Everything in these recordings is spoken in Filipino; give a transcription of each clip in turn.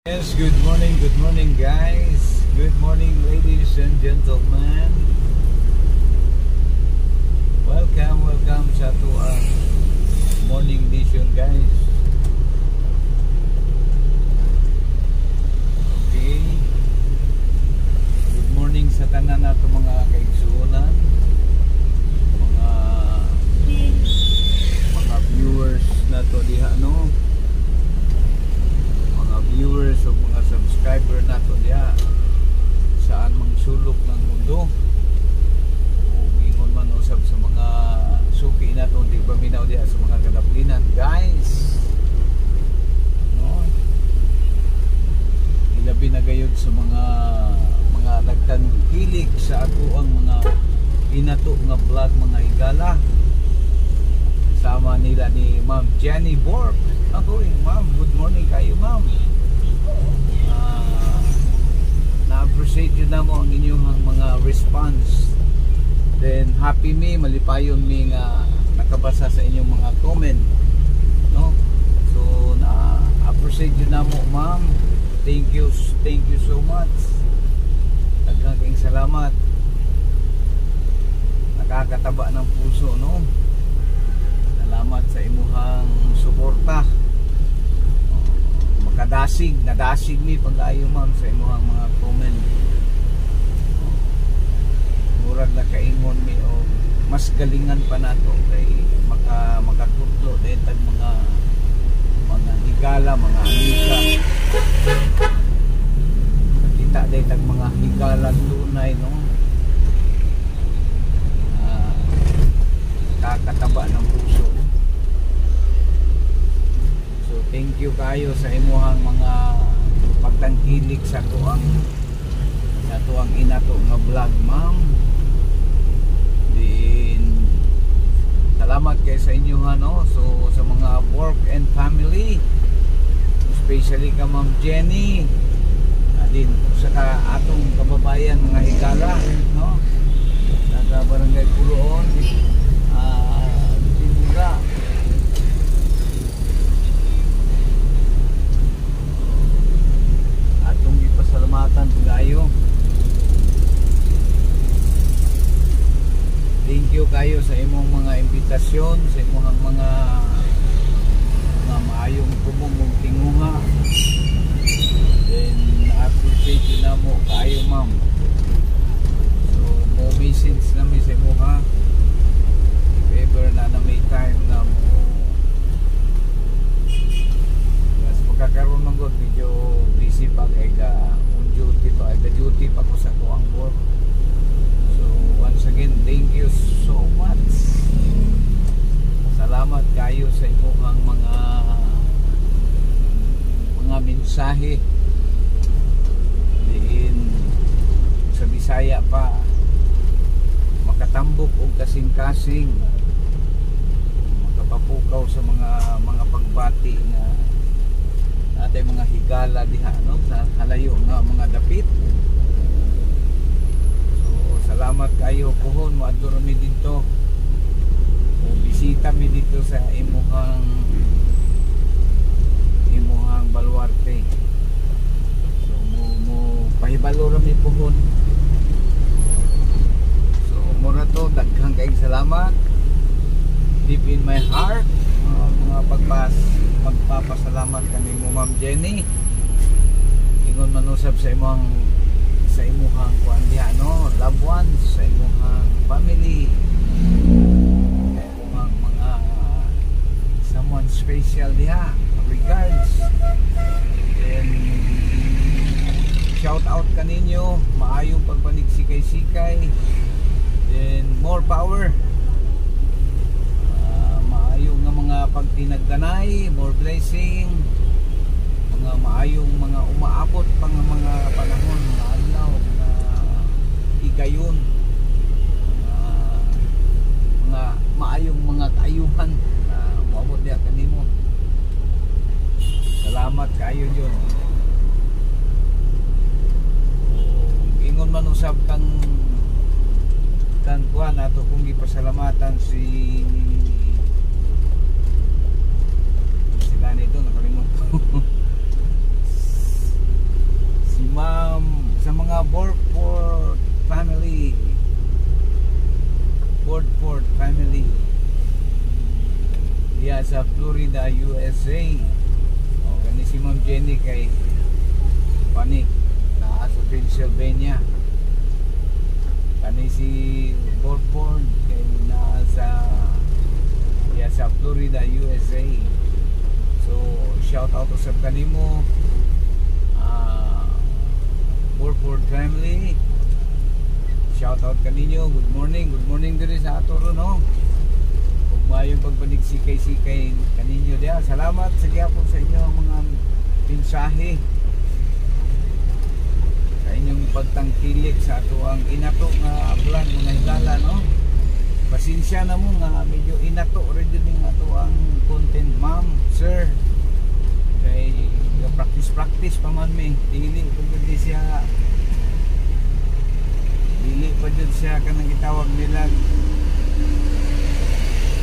Yes, good morning guys. Good morning ladies and gentlemen. Welcome sa tuang morning edition guys. Okay. Good morning sa tanan nato mga kaigsuonan. Mga viewers nato diha no. Viewers o mga subscriber nato diya saan mang sulok ng mundo o ingon man usab sa mga suki nato di paminaw diya sa mga kadaplinan guys no? Ilabi na gayud sa mga nagtangkilik sa ato ang mga inato nga vlog mga higala sama nila ni Ma'am Jenny Bork. Ako ma'am, good morning kayo ma'am. Na-appreciate yun na mo ang inyong mga response. Then happy me, malipayon me nga nakabasa sa inyong mga comment no? So na-appreciate yun na mo ma'am. Thank you so much. Daghang salamat. Nakakataba ng puso no. Salamat sa imuhang suporta. Nadasig mi pag-ayo ma'am sa imuhang mga comment. Murag na kaingon mi o mas galingan pa nato kay makatudlo din tag mga higala, mga amiga. Kita din tag mga higala tunay no. Kakataba ng puso. So thank you kayo sa imuhang mga pagtangkilik sa tuang inato nga vlog ma'am. Din salamat kay sa inyo no. So sa mga work and family, especially ka Ma'am Jenny, din sa atong kababayan mga higala no. Sa barangay Puloon Timura. Atong ipasalamatan pugayo. Thank you kayo sa imong mga imbitasyon, sa imong mga maayong tumong tinguha. Then appreciate yun na mo kayo ma'am. So mo message namin sa imo ha. Ever na may time na mo mas magkakaroon ng good medyo busy pa kay on duty pa ko sa tuang work. So once again thank you so much. Salamat kayo sa imong mga mensahe diin sa Bisaya pa makatambok og kasing-kasing papukaw sa mga pagbati na atay mga higala diha no sa halayo nga mga dapit. So salamat kayo pohon moadto mi dito o bisita mi dito sa imuhang baluarte. So mo pahibalo ra mi pohon. So mura to daghang kayong salamat deep in my heart. Mga pagpapasalamat kami mo Ma'am Jenny. Ingon manusab sa imuhang kuan diha no, loved ones, sa imuhang family, sa imuhang mga someone special diha. Regards. And shout out kaninyo, maayong pagpanig-sikay-sikay. Then more power. Maayong nga mga pagtinagdanay, more blessing, mga maayong mga umaabot pang mga panahon, mga adlaw, mga higayon, mga maayong mga kaayuhan na maabot diya kanimo. Salamat kayo yun. Ingon man usab kang kuan ato kung ipasalamatan sila nito nakalimutan sa Florida, USA. O kani si Ma'am Jenny kay Panik na sa Pennsylvania. Kani si Borford kay na sa Florida, USA. So shout out sa kanimo Borford family. Shout out kaninyo. Good morning diri sa ato ron, no. Ug maayong pagpanig-sikay-sikay kaninyo dia. Salamat sa gyapon sa inyo mga mensahe, sa inyong pagtangkilik sa ato ang inato nga vlog mga higala, no. Pasensya na mo nga medyo inato rin din ato ang content, ma'am, sir. Kay practice pa man may dili pa dyan siya kanang itawag nila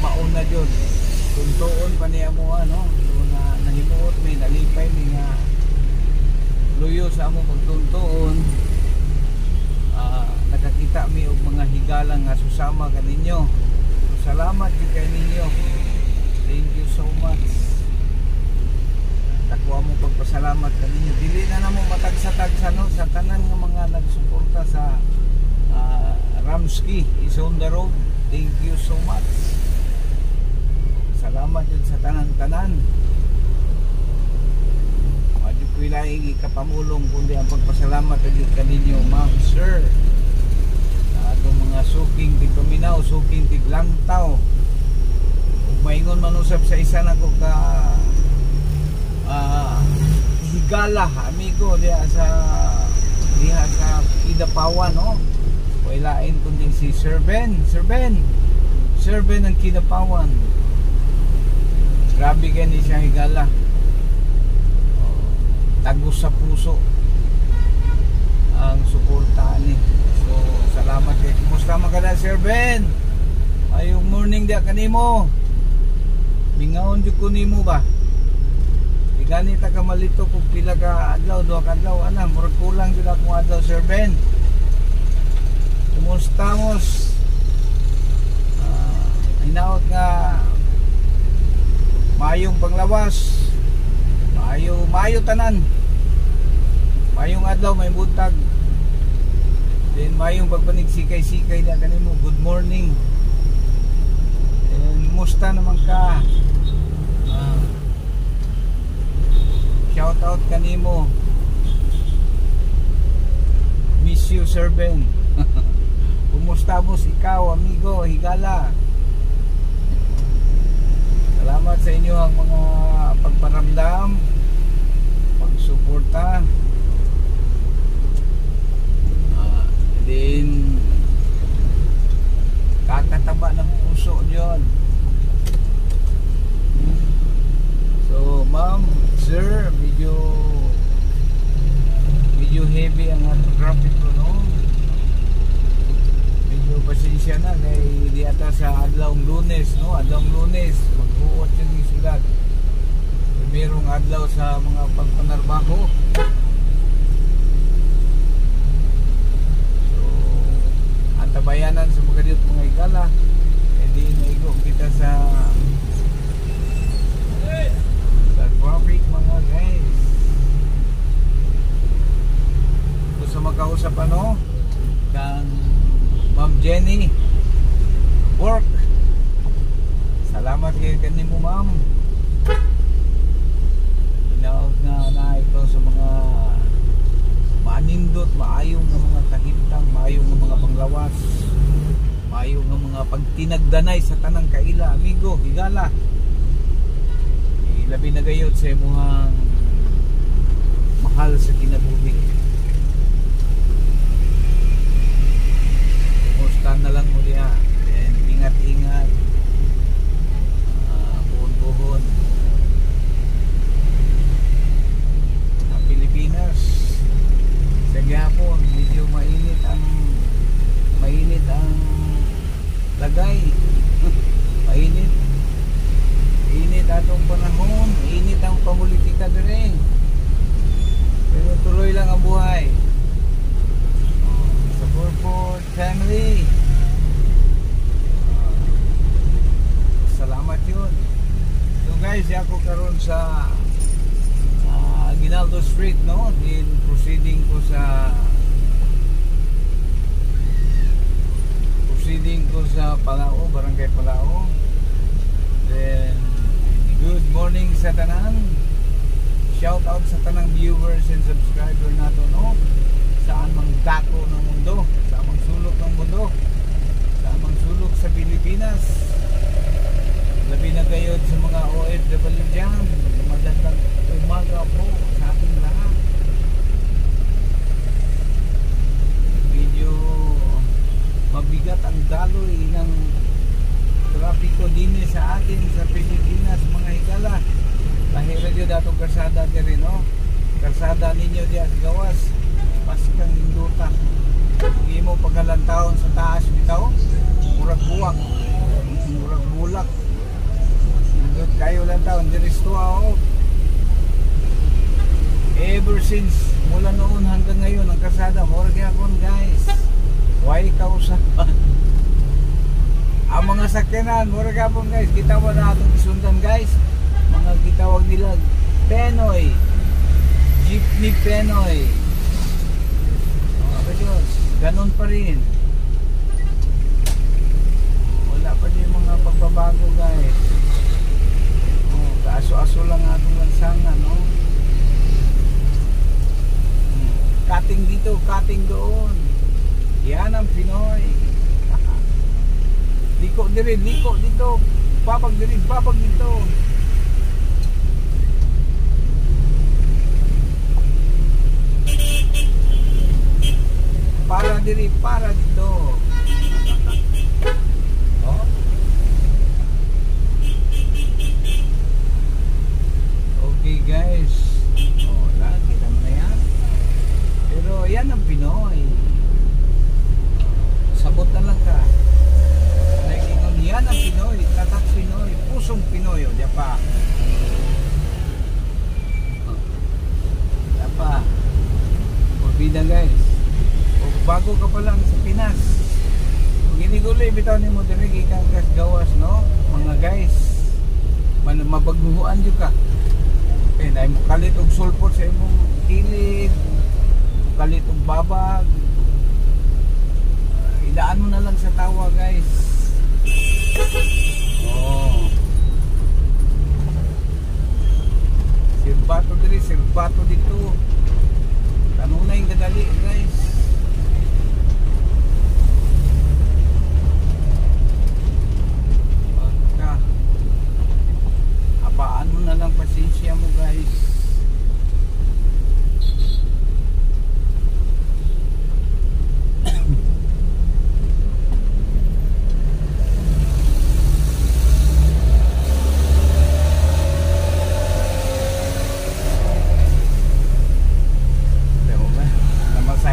mauna dyan tuntuon pa niya mo ano. So na nahimuot may nalipay may nga luyo sa amo pagtuntuon. Nakakita mi og mga higalang nga susama kaninyo. So salamat gyud kay ninyo, thank you so much. Takwa mo pagpasalamat kaninyo, dili na namo matagsa-tagsa, no, sa tanan nga mga nagsuporta sa Ramsky is on the road. Thank you so much. Salamat yun sa tanan-tanan. Madyo ko ilaing ikapamulong kundi ang pagpasalamat yun kaninyo, ma'am, sir, sa atong mga suking tigpaminaw, suking tiglantaw. Kung maingon manusap sa isa na ko ka higala, amigo, diha sa Kidapawan, no. Wailain kundi si Sir Ben ang Kidapawan. Grabe gani siya higala, tagos sa puso ang suportahan ni. So salamat kay kumusta man kada Sir Ben, ayong morning dia kanimo, bingawon jud ko nimo ba. Gani ta ka malito kung pila ka adlaw, 2 ka adlaw ana, murag kulang jud akong adlaw, Sir Ben. Kumusta mos? Hinaot nga mayong panglawas, mayo tanan, mayong adlaw, may buntag, then mayong pagpanig-sikay-sikay na kanimo. Good morning. And kumusta naman ka? Shout out kanimo, miss you, Sir Ben. Kumusta mo ikaw, amigo, higala? Salamat sa inyo ang mga pagparamdam, pagsuporta. Then kakataba ng puso diyon. So ma'am, sir, medyo heavy ang ating traffic ko, no. Medyo pasensya na kay di ata sa adlawng Lunes, no. Adlawng Lunes magbuot yung isulat. Merong adlaw sa mga pagpanarbaho. So antabayanan sa mga diyot mga higala, di naigo kita sa traffic mga guys. Gusto makausap ano kang Ma'am Jenny work. Salamat kayo kanimo, ma'am. Inaot na ito sa mga manindot, maayong ng mga kahintang, maayong ng mga panglawas, maayong ng mga pagtinagdanay sa tanang kaila, amigo, higala. Labi na gayod sa imuhang mahal sa kinabuhi. Kumusta na lang mo diha, and ingat-ingat, buhon-buhon sa Pilipinas. Sa gihapon medyo mainit ang lagay. Init atong panahon, init ang pamulitika din. Pero tuloy lang ang buhay. Sa Borford family, salamat yun. So sa Aguinaldo Street, no? Then proceeding ko sa Palao, Barangay Palao. Then good morning sa tanan. Shout out sa tanang viewers and subscriber nato, no? Saan mang dako ng mundo, saan mang sulok ng mundo, saan mang sulok sa Pilipinas. Labi na kayo sa mga OFW dyan. Magandang umaga po sa ating lahat. Medyo mabigat ang daloy ng trapiko din sa atin sa Pilipinas, mga higala. Lahira nyo datong karsada din, no? Karsada ninyo diya sa gawas, pasikang induta. Hindi mo paghalantaon sa taas bitaw, murag buwak, murag bulak. Indot kayo lang taon, diristo ako. Ever since, mula noon hanggang ngayon, ang karsada, murag yakon guys. Why kausapan? Ang mga sakyanan, murag yapon guys, kita mo na atong isundan guys. Mga gitawag nila Penoy, Jeepney Penoy. Mga Diyos, ganun pa rin. Wala pa din mga pagbabago guys. Kaaso-aso lang atong lansangan, no? Cutting dito, cutting doon. Yan ang Pinoy. Liko diri, liko dito. Babag diri, babag dito. Para diri, para dito. Oh. Okay guys. Oh, wala, kita mo na yan. Pero yan ang Pinoy. Sabot na lang ka. Nagingon, yan ang Pinoy. Tatak Pinoy, pusong Pinoy. O, diya pa. Diya pa. Purbida guys. O, bago ka pa lang sa Pinas. Kung giniguloy, bitaw ni mo dinig ikang gawas, no? Mga guys. Mabaguhuan nyo ka. Eh, na mo kalit og sulpot sa imong kilid. Kalit og babag. Idaan mo na lang sa tawa guys. Oh. Sirbato diri, sirbato dito. Tanong na yung gadali guys. Pagka apaan mo na lang pasensya mo guys.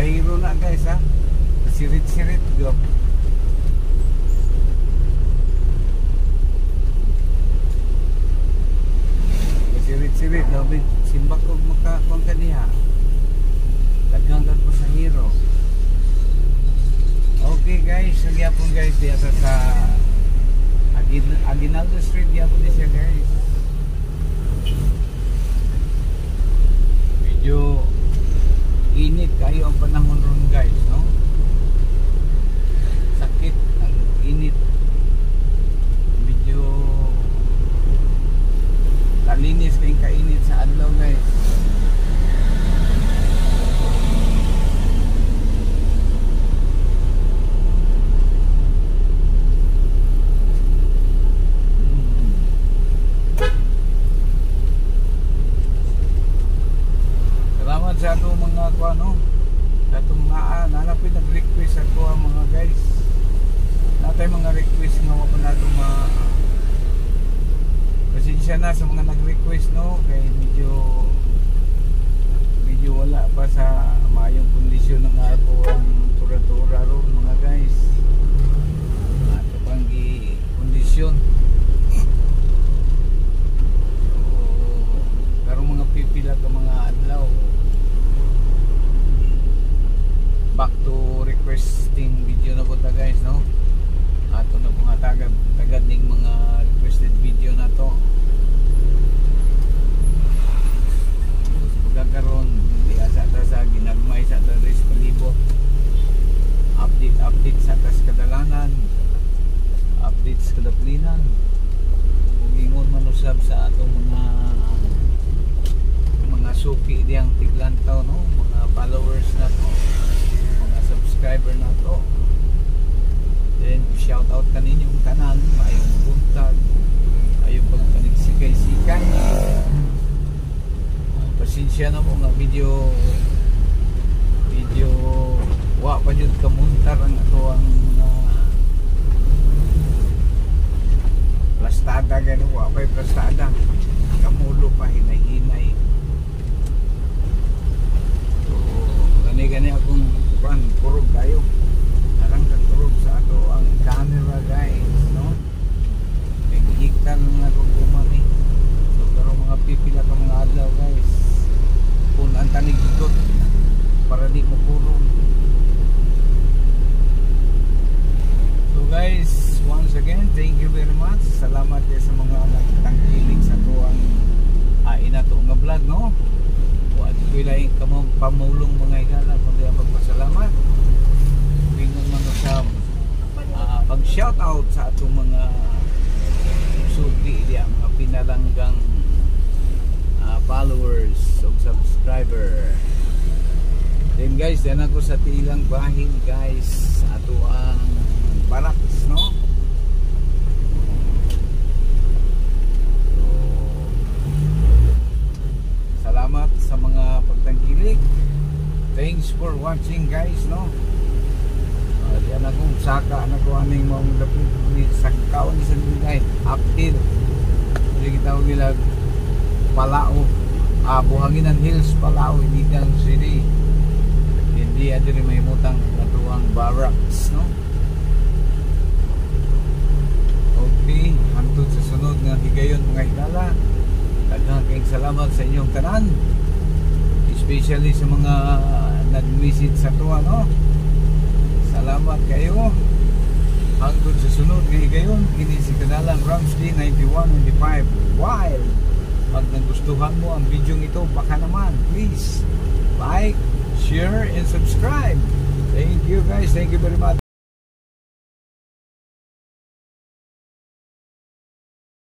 Hero na guys ha. Sirit-sirit go. Sirit-sirit daw simbak ko makakon kaniya. Daghang kag pasahero. Okay guys, nagyapon guys diya sa Aguinaldo Street gyapon di siya guys. Medyo init kayo ang panahon ron guys, no? Sakit ang init. Medyo talinis kayong kainit sa adlaw guys. Salamat sa atong mga kuano, sa atong nanapin nag-request ako ang mga guys. Natay mga request nga wala nato pasensya na sa mga nag-request, no, kay medyo wala pa sa maayong kondisyon ng ako ang tura-tura ron mga guys. Ato pang kondisyon. Karong mga pipila ka mga adlaw. Back to requesting video na po ta guys, no? Ato na mga tagad ning mga requested video na to. tanan. Kung ingon man usab sa atong mga suki diyang tiglantaw, no, mga followers na to, mga subscriber na to. Then shout out kaninyong tanan, mayong buntag, ayong pagpaniksikay-sikay. Pasensya na mo nga video wa pa jud kamuntar ang ato ang plastada gano, wa pa plastada, kamulo pa hinay-hinay. So gani akong kurog tayo, arang katurog sa ato ang camera guys, no. Higtan lang akong kumani. So pero mga pipila ka mga adlaw guys, kung ang tanig ikot para di mo purong. So guys, once again, thank you very much. Salamat sa mga nagtangkilig sa tuwang inato nga vlog, no. Wa di ko ilaing pamulong mga igala kundi ang pagpasalamat. Bingon man sa pag shout out sa atong mga sugi diya, mga pinalanggang followers o subscriber. Then guys, yan ako sa tilang bahin guys, ato ang baraks, no. So, salamat sa mga pagtangkilik. Thanks for watching guys, no. Yan akong saka na ko aning mong dapit ni sakaw ni sandigay uphill. Hindi kita nila Palao, Buhanginan Hills, Palao, Iligan City. Hindi adiri may mutang natuang barracks, no. Okay, hantod sa sunod nga higayon mga higala. Daghang kayong salamat sa inyong tanan, especially sa mga nag-visit sa tuwa, no. Salamat kayo. Hangtod sa sunod nga higayon, kini si Kanalang Ramsey 9195 Wild. Pag nagustuhan mo ang video ito, baka naman please like, share and subscribe. Thank you guys, thank you very much.